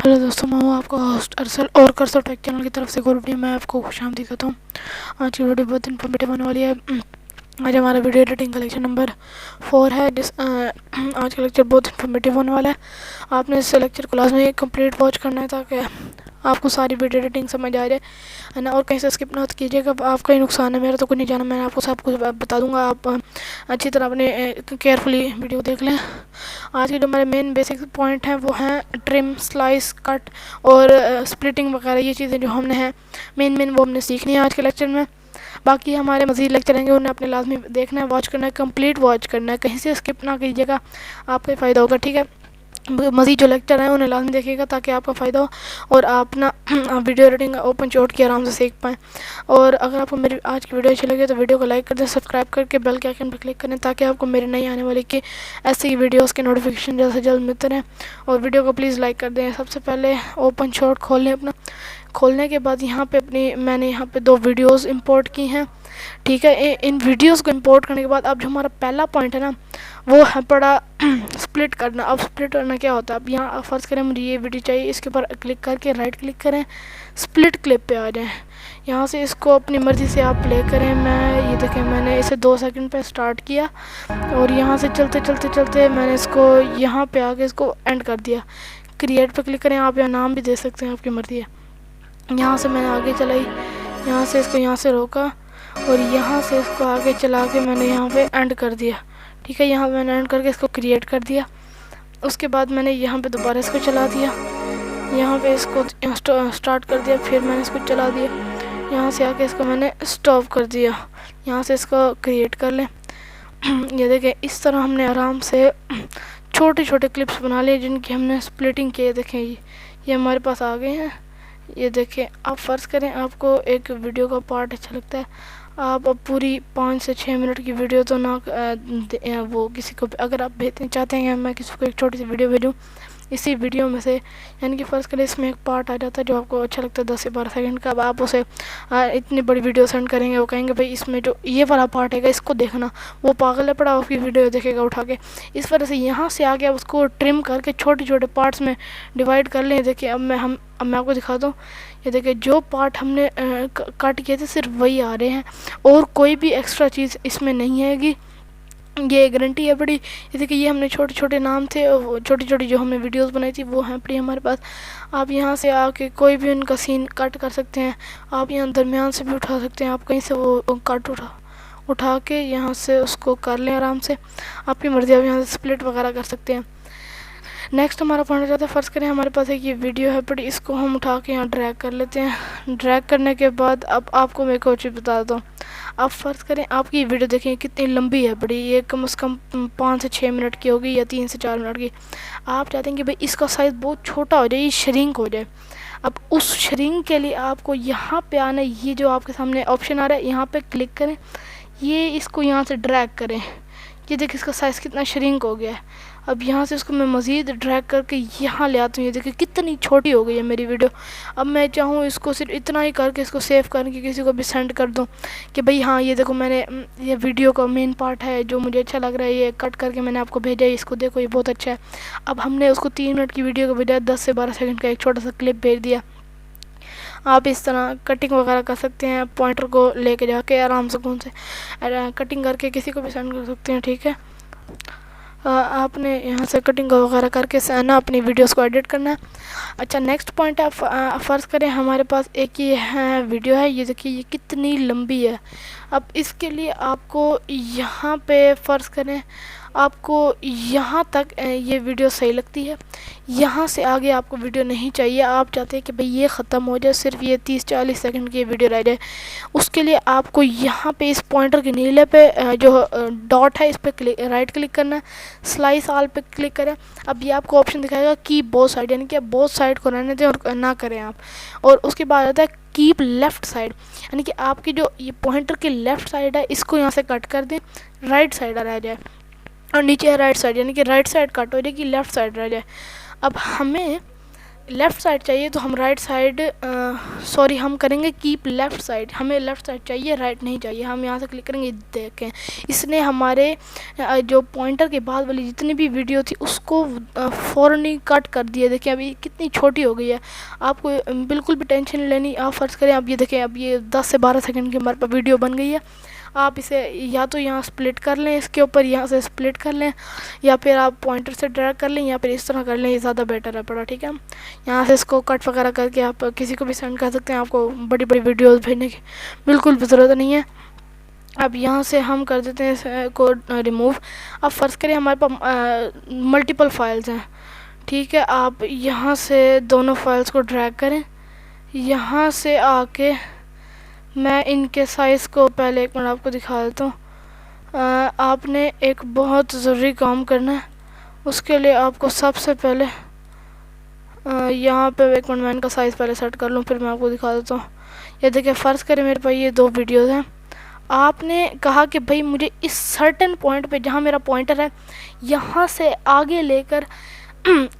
Hello दोस्तों, मैं हूँ आपका होस्ट अरसल और करसर टेक चैनल की तरफ से एक और वीडियो में आपको खुशामदीद कहता हूँ। आज की वीडियो बहुत इन्फॉर्मेटिव होने वाली है। आज हमारा वीडियो एडिटिंग का लेक्चर नंबर 4 है। आज का लेक्चर बहुत इन्फॉर्मेटिव होने वाला है। आपने इस लेक्चर को लाजमी कंप्लीट वॉच करना है ताकि आपको सारी वीडियो एडिटिंग समझ आ जाए, है ना। और कहीं से स्किप ना कीजिएगा, आपका ही नुकसान है, मेरा तो कुछ नहीं जाना। मैं आपको सब कुछ बता दूंगा, आप अच्छी तरह अपने केयरफुली वीडियो देख लें। आज के जो हमारे मेन बेसिक पॉइंट हैं वो हैं ट्रिम, स्लाइस, कट और स्प्लिटिंग वगैरह। ये चीज़ें जो हमने हैं मेन वो हमने सीखनी है आज के लेक्चर में। बाकी हमारे मज़ीद लेक्चर रहेंगे, उन्हें अपने लाजमी देखना है, वॉच करना है, कंप्लीट वॉच करना है, कहीं से स्किप ना कीजिएगा, आपका फ़ायदा होगा, ठीक है। मज़ीद जो लेक्चर हैं उन्हें लाजमी देखिएगा ताकि आपका फ़ायदा हो और आप ना वीडियो एडिटिंग ओपन शॉट के आराम से सीख पाएँ। और अगर आपको मेरी आज की वीडियो अच्छी लगे तो वीडियो को लाइक कर दें, सब्सक्राइब करके बेल के आइकन पर क्लिक करें ताकि आपको मेरी नई आने वाली की ऐसी वीडियोस के नोटिफिकेशन जल्द से जल्द मिलते रहें। और वीडियो को प्लीज़ लाइक कर दें। सबसे पहले ओपन शॉट खोल लें अपना। खोलने के बाद यहाँ पे मैंने यहाँ पे 2 वीडियोस इंपोर्ट की हैं, ठीक है। इन वीडियोस को इंपोर्ट करने के बाद अब जो हमारा पहला पॉइंट है ना वो है पड़ा स्प्लिट करना। अब स्प्लिट करना क्या होता है, अब यहाँ फ़र्ज़ करें मुझे ये वीडियो चाहिए, इसके ऊपर क्लिक करके राइट क्लिक करें, स्प्लिट क्लिप पे आ जाएं। यहाँ से इसको अपनी मर्ज़ी से आप प्ले करें। मैं ये देखें, मैंने इसे 2 सेकंड पे स्टार्ट किया और यहाँ से चलते चलते चलते मैंने इसको यहाँ पे आके इसको एंड कर दिया। क्रिएट पे क्लिक करें, आप यहाँ नाम भी दे सकते हैं, आपकी मर्ज़ी है। यहाँ से मैंने आगे चलाई, यहाँ से इसको यहाँ से रोका और यहाँ से इसको आगे चला के मैंने यहाँ पे एंड कर दिया, ठीक है। यहाँ मैंने एंड करके इसको क्रिएट कर दिया। उसके बाद मैंने यहाँ पे दोबारा इसको चला दिया, यहाँ पे इसको स्टार्ट कर दिया, फिर मैंने इसको चला दिया, यहाँ से आके इसको मैंने स्टॉप कर दिया। यहाँ से इसको क्रिएट कर लें। ये देखें, इस तरह हमने आराम से छोटे छोटे क्लिप्स बना लिए जिनकी हमने स्प्लिटिंग किए। देखें ये हमारे पास आ गए हैं। ये देखें, आप फ़र्ज़ करें आपको एक वीडियो का पार्ट अच्छा लगता है, आप अब पूरी 5 से 6 मिनट की वीडियो तो ना वो किसी को, अगर आप भेजते चाहते हैं मैं किसी को एक छोटी सी वीडियो भेजूँ इसी वीडियो में से, यानी कि फ़र्ज़ करें इसमें एक पार्ट आ जाता है जो आपको अच्छा लगता है 10 से 12 सेकंड का। अब आप उसे इतनी बड़ी वीडियो सेंड करेंगे, वो कहेंगे भाई इसमें जो ये वाला पार्ट है इसको देखना, वो पागल है पड़ा आपकी वीडियो देखेगा उठा के। इस वजह से यहाँ से आगे आप उसको ट्रिम करके छोटे छोटे पार्ट्स में डिवाइड कर लें। देखिए अब मैं आपको दिखाता हूँ। ये देखिए, जो पार्ट हमने कट किए थे सिर्फ वही आ रहे हैं और कोई भी एक्स्ट्रा चीज़ इसमें नहीं है, ये गारंटी है बड़ी। ये देखिए, ये हमने छोटे छोटे नाम थे, छोटी छोटी जो हमने वीडियोस बनाई थी वो हैं पड़ी हमारे पास। आप यहाँ से आके कोई भी उनका सीन कट कर सकते हैं, आप यहाँ दरमियान से भी उठा सकते हैं, आप कहीं से वो कट उठा के यहाँ से उसको कर लें आराम से, आपकी मर्ज़ी। आप यहाँ से स्प्लिट वगैरह कर सकते हैं। नेक्स्ट हमारा पॉइंट हो जाता है, फ़र्ज़ करें हमारे पास एक ये वीडियो है बड़ी, इसको हम उठा के यहाँ ड्रैग कर लेते हैं। ड्रैग करने के बाद अब आपको मैं एक और चीज़ बता दूँ। आप फ़र्ज़ करें आपकी वीडियो देखें कितनी लंबी है बड़ी, ये कम से कम 5 से 6 मिनट की होगी या 3 से 4 मिनट की। आप चाहते हैं कि भाई इसका साइज़ बहुत छोटा हो जाए, ये श्रिंक हो जाए। अब उस श्रिंक के लिए आपको यहाँ पे आना, ये जो आपके सामने ऑप्शन आ रहा है यहाँ पे क्लिक करें, ये इसको यहाँ से ड्रैग करें। ये देखिए इसका साइज़ कितना श्रिंक हो गया है। अब यहाँ से इसको मैं मज़ीद ड्रैग करके यहाँ ले आती हूँ। ये देखिए कितनी छोटी हो गई है मेरी वीडियो। अब मैं चाहूँ इसको सिर्फ इतना ही करके इसको सेव करके किसी को भी सेंड कर दूँ कि भाई हाँ ये देखो मैंने ये वीडियो का मेन पार्ट है जो मुझे अच्छा लग रहा है, ये कट करके मैंने आपको भेजा है, इसको देखो ये बहुत अच्छा है। अब हमने उसको 3 मिनट की वीडियो का बजाय 10 से 12 सेकंड का एक छोटा सा क्लिप भेज दिया। आप इस तरह कटिंग वगैरह कर सकते हैं, पॉइंटर को लेके जाके आराम से कौन से कटिंग करके किसी को भी सेंड कर सकते हैं, ठीक है। आपने यहाँ से कटिंग वगैरह करके ना अपनी वीडियोस को एडिट करना है। अच्छा, नेक्स्ट पॉइंट है, फ़र्ज़ करें हमारे पास एक ये है वीडियो है, ये देखिए ये कितनी लंबी है। अब इसके लिए आपको यहाँ पे फ़र्ज़ करें आपको यहाँ तक ये वीडियो सही लगती है, यहाँ से आगे आपको वीडियो नहीं चाहिए, आप चाहते हैं कि भाई ये ख़त्म हो जाए, सिर्फ ये 30-40 सेकंड की वीडियो रह जाए। उसके लिए आपको यहाँ पे इस पॉइंटर के नीले पे जो डॉट है इस पर राइट क्लिक करना है, स्लाइस ऑल पे क्लिक करें। अब ये आपको ऑप्शन दिखाएगा कीप बोथ साइड, यानी कि बोथ साइड को रहने दें और ना करें आप। और उसके बाद आता है कीप लेफ़्ट साइड, यानी कि आपकी जो ये पॉइंटर की लेफ़्ट साइड है इसको यहाँ से कट कर दें, राइट साइड रह जाए। और नीचे है राइट साइड, यानी कि राइट साइड कट हो जाएगी, लेफ़्ट साइड रह जाए। अब हमें लेफ़्ट साइड चाहिए तो हम राइट साइड सॉरी हम करेंगे कीप लेफ़्ट साइड, हमें लेफ़्ट साइड चाहिए, राइट नहीं चाहिए। हम यहाँ से क्लिक करेंगे, देखें इसने हमारे जो पॉइंटर के बाद वाली जितनी भी वीडियो थी उसको फ़ौरन ही कट कर दिया। देखिए अभी कितनी छोटी हो गई है। आपको बिल्कुल भी टेंशन नहीं लेनी। आप फ़र्ज़ करें अब ये देखें, अब ये 10 से 12 सेकंड की हमारे पास वीडियो बन गई है। आप इसे या तो यहाँ स्प्लिट कर लें, इसके ऊपर यहाँ से स्प्लिट कर लें, या फिर आप पॉइंटर से ड्रैग कर लें, या फिर इस तरह कर लें, ये ज़्यादा बेटर है पड़ा। ठीक है, यहाँ से इसको कट वगैरह करके आप किसी को भी सेंड कर सकते हैं। आपको बड़ी बड़ी वीडियोस भेजने की बिल्कुल भी ज़रूरत नहीं है। अब यहाँ से हम कर देते हैं इसको रिमूव। अब फ़र्ज़ करें हमारे पास मल्टीपल फाइल्स हैं। ठीक है, आप यहाँ से दोनों फाइल्स को ड्रैग करें, यहाँ से आके मैं इनके साइज़ को पहले एक मिनट आपको दिखा देता हूँ। आपने एक बहुत ज़रूरी काम करना है। उसके लिए आपको सबसे पहले यहाँ पे एक मिनट मैं इनका साइज़ पहले सेट कर लूँ, फिर मैं आपको दिखा देता हूँ। ये देखिए फ़र्ज़ करें मेरे पास ये 2 वीडियोज़ हैं। आपने कहा कि भाई मुझे इस सर्टेन पॉइंट पे जहाँ मेरा पॉइंटर है यहाँ से आगे लेकर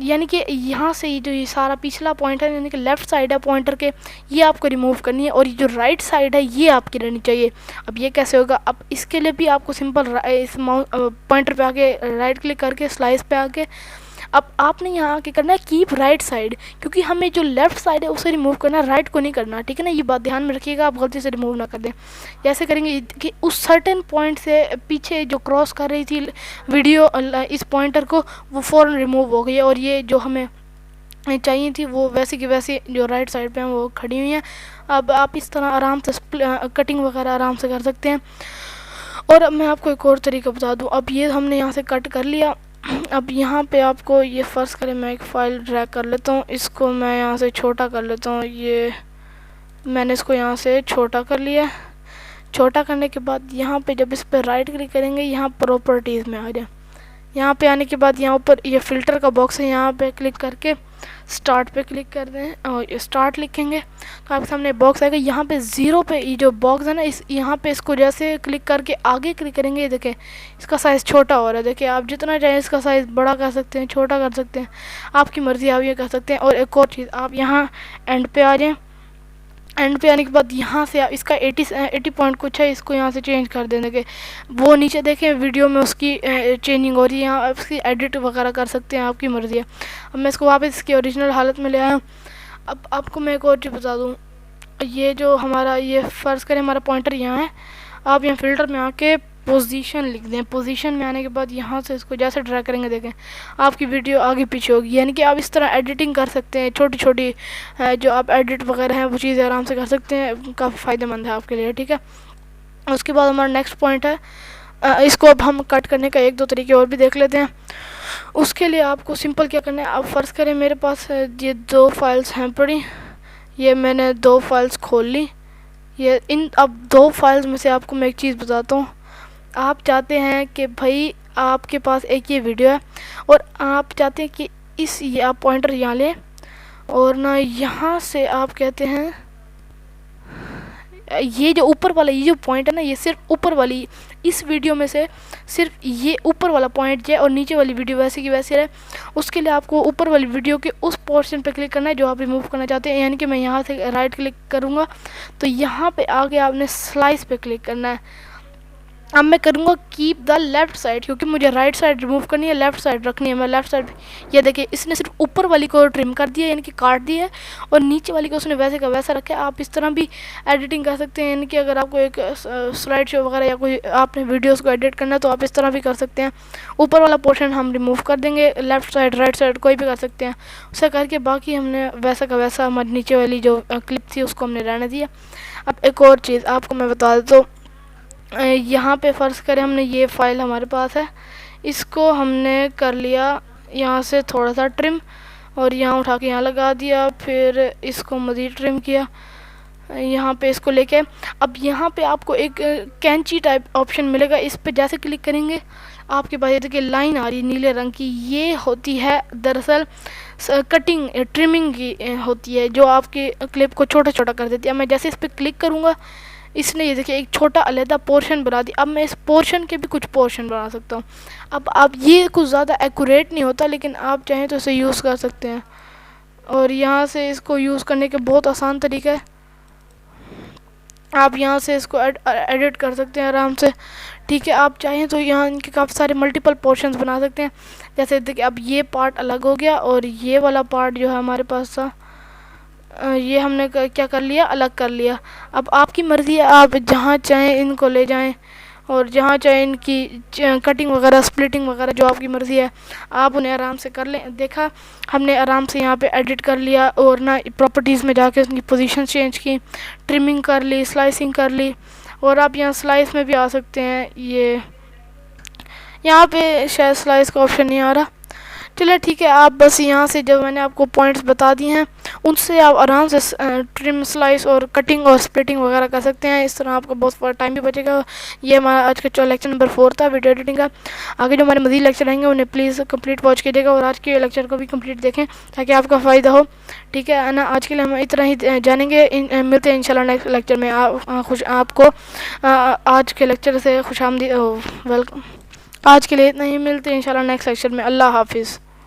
यानी कि यहाँ से ये जो ये सारा पिछला पॉइंट है यानी कि लेफ़्ट साइड है पॉइंटर के, ये आपको रिमूव करनी है, और ये जो राइट साइड है ये आपकी रहनी चाहिए। अब ये कैसे होगा? अब इसके लिए भी आपको सिंपल इस पॉइंटर पे आके राइट क्लिक करके स्लाइस पे आके अब आपने यहाँ आके करना है कीप राइट साइड, क्योंकि हमें जो लेफ़्ट साइड है उसे रिमूव करना है, राइट को नहीं करना। ठीक है ना, ये बात ध्यान में रखिएगा, आप गलती से रिमूव ना कर दें। ऐसे करेंगे कि उस सर्टेन पॉइंट से पीछे जो क्रॉस कर रही थी वीडियो इस पॉइंटर को, वो फ़ौरन रिमूव हो गई है, और ये जो हमें चाहिए थी वो वैसे की वैसे जो राइट साइड पे हैं वो खड़ी हुई हैं। अब आप इस तरह आराम से कटिंग वगैरह आराम से कर सकते हैं। और अब मैं आपको एक और तरीका बता दूं। अब ये हमने यहाँ से कट कर लिया। अब यहाँ पे आपको ये फ़र्ज़ करें मैं एक फ़ाइल ड्रैग कर लेता हूँ, इसको मैं यहाँ से छोटा कर लेता हूँ। ये मैंने इसको यहाँ से छोटा कर लिया। छोटा करने के बाद यहाँ पे जब इस पर राइट क्लिक करेंगे, यहाँ प्रॉपर्टीज़ में आ जाए। यहाँ पे आने के बाद यहाँ ऊपर ये फ़िल्टर का बॉक्स है, यहाँ पे क्लिक करके स्टार्ट पे क्लिक कर दें और स्टार्ट लिखेंगे तो आपके सामने बॉक्स आएगा। यहाँ पे ज़ीरो पे ये जो बॉक्स है ना, इस यहाँ पे इसको जैसे क्लिक करके आगे क्लिक करेंगे, ये देखें इसका साइज़ छोटा हो रहा है। देखिए आप जितना चाहें इसका साइज़ बड़ा कर सकते हैं, छोटा कर सकते हैं, आपकी मर्ज़ी, आप ये कर सकते हैं। और एक और चीज़, आप यहाँ एंड पे आ जाएँ। एंड पे आने के बाद यहाँ से आप इसका 80 पॉइंट कुछ है, इसको यहाँ से चेंज कर देने के वो नीचे देखें वीडियो में उसकी चेंजिंग हो रही है। यहाँ आप इसकी एडिट वगैरह कर सकते हैं, आपकी मर्ज़ी है। अब मैं इसको वापस इसकी ओरिजिनल हालत में ले आया हूँ। अब आपको मैं एक और चीज़ बता दूँ, ये जो हमारा ये फ़र्ज़ करें हमारा पॉइंटर यहाँ है, आप यहाँ फ़िल्टर में आके पोजीशन लिख दें। पोजीशन में आने के बाद यहाँ से इसको जैसे ड्रैग करेंगे देखें आपकी वीडियो आगे पीछे होगी। यानी कि आप इस तरह एडिटिंग कर सकते हैं, छोटी छोटी जो आप एडिट वगैरह हैं वो चीज़ें आराम से कर सकते हैं, काफ़ी फ़ायदेमंद है आपके लिए। ठीक है, उसके बाद हमारा नेक्स्ट पॉइंट है, इसको अब हम कट करने का 1-2 तरीके और भी देख लेते हैं। उसके लिए आपको सिंपल क्या करना है, आप फ़र्ज़ करें मेरे पास ये 2 फाइल्स हैं पड़ी, ये मैंने 2 फाइल्स खोल ली। ये इन अब 2 फाइल्स में से आपको मैं एक चीज़ बताता हूँ। आप चाहते हैं कि भाई आपके पास एक ये वीडियो है और आप चाहते हैं कि ये आप पॉइंटर यहाँ लें और ना यहाँ से आप कहते हैं ये जो ऊपर वाला ये जो पॉइंट है ना, ये सिर्फ ऊपर वाली इस वीडियो में से सिर्फ ये ऊपर वाला पॉइंट है और नीचे वाली वीडियो वैसे की वैसे रहे। उसके लिए आपको ऊपर वाली वीडियो के उस पोर्शन पे क्लिक करना है जो आप रिमूव करना चाहते हैं। यानी कि मैं यहाँ से राइट क्लिक करूँगा तो यहाँ पे आगे आपने स्लाइस पे क्लिक करना है। अब मैं करूँगा कीप द लेफ़्ट साइड, क्योंकि मुझे राइट साइड रिमूव करनी है, लेफ़्ट साइड रखनी है। मैं लेफ़्ट साइड, ये देखिए इसने सिर्फ ऊपर वाली को ट्रिम कर दिया यानी कि काट दिया है, और नीचे वाली को उसने वैसे का वैसा रखा है। आप इस तरह भी एडिटिंग कर सकते हैं, यानी कि अगर आपको एक स्लाइड शो वगैरह या कोई आपने वीडियोज़ को एडिट करना है तो आप इस तरह भी कर सकते हैं। ऊपर वाला पोर्शन हम रिमूव कर देंगे, लेफ़्ट साइड राइट साइड कोई भी कर सकते हैं। उसे करके बाकी हमने वैसा का वैसा हमारी नीचे वाली जो क्लिप थी उसको हमने रहने दिया। अब एक और चीज़ आपको मैं बता देता हूँ, यहाँ पे फ़र्ज़ करें हमने ये फ़ाइल हमारे पास है, इसको हमने कर लिया यहाँ से थोड़ा सा ट्रिम और यहाँ उठा के यहाँ लगा दिया, फिर इसको मज़ीद ट्रिम किया यहाँ पे इसको लेके। अब यहाँ पे आपको एक कैंची टाइप ऑप्शन मिलेगा, इस पे जैसे क्लिक करेंगे आपके पास ये देखिए लाइन आ रही है नीले रंग की, ये होती है दरअसल कटिंग ट्रिमिंग की होती है, जो आपकी क्लिप को छोटा छोटा कर देती है। मैं जैसे इस पर क्लिक करूँगा इसने ये देखिए एक छोटा अलहदा पोर्शन बना दिया। अब मैं इस पोर्शन के भी कुछ पोर्शन बना सकता हूँ। अब ये कुछ ज़्यादा एक्यूरेट नहीं होता, लेकिन आप चाहें तो इसे यूज़ कर सकते हैं। और यहाँ से इसको यूज़ करने के बहुत आसान तरीका है। आप यहाँ से इसको एडिट कर सकते हैं आराम से, ठीक है। आप चाहें तो यहाँ इनके काफ़ी सारे मल्टीपल पोर्शंस बना सकते हैं। जैसे देखिए अब ये पार्ट अलग हो गया और ये वाला पार्ट जो है हमारे पास था, ये हमने क्या कर लिया, अलग कर लिया। अब आपकी मर्ज़ी है, आप जहाँ चाहें इनको ले जाएं और जहाँ चाहे इनकी कटिंग वगैरह, स्प्लिटिंग वगैरह, जो आपकी मर्ज़ी है आप उन्हें आराम से कर लें। देखा, हमने आराम से यहाँ पे एडिट कर लिया और ना प्रॉपर्टीज़ में जाके उसकी पोजीशन चेंज की, ट्रिमिंग कर ली, स्लाइसिंग कर ली। और आप यहाँ स्लाइस में भी आ सकते हैं। ये यहाँ पे शायद स्लाइस का ऑप्शन नहीं आ रहा। चलिए ठीक है, आप बस यहाँ से जो मैंने आपको पॉइंट्स बता दिए हैं उनसे आप आराम से ट्रिम, स्लाइस और कटिंग और स्प्लिटिंग वगैरह कर सकते हैं। इस तरह आपका बहुत टाइम भी बचेगा। ये हमारा आज का लेक्चर नंबर 4 था वीडियो एडिटिंग का। आगे जो हमारे मज़ीद लेक्चर आएंगे उन्हें प्लीज़ कंप्लीट वॉच कीजिएगा और आज के लेक्चर को भी कंप्लीट देखें ताकि आपका फ़ायदा हो, ठीक है ना। आज के लिए हम इतना ही जानेंगे, मिलते हैं इंशाल्लाह नेक्स्ट लेक्चर में। आपको आज के लेक्चर से खुशामदीद, वेलकम। आज के लिए इतना ही, मिलते हैं इंशाल्लाह नेक्स्ट लेक्चर में। अल्लाह हाफिज़।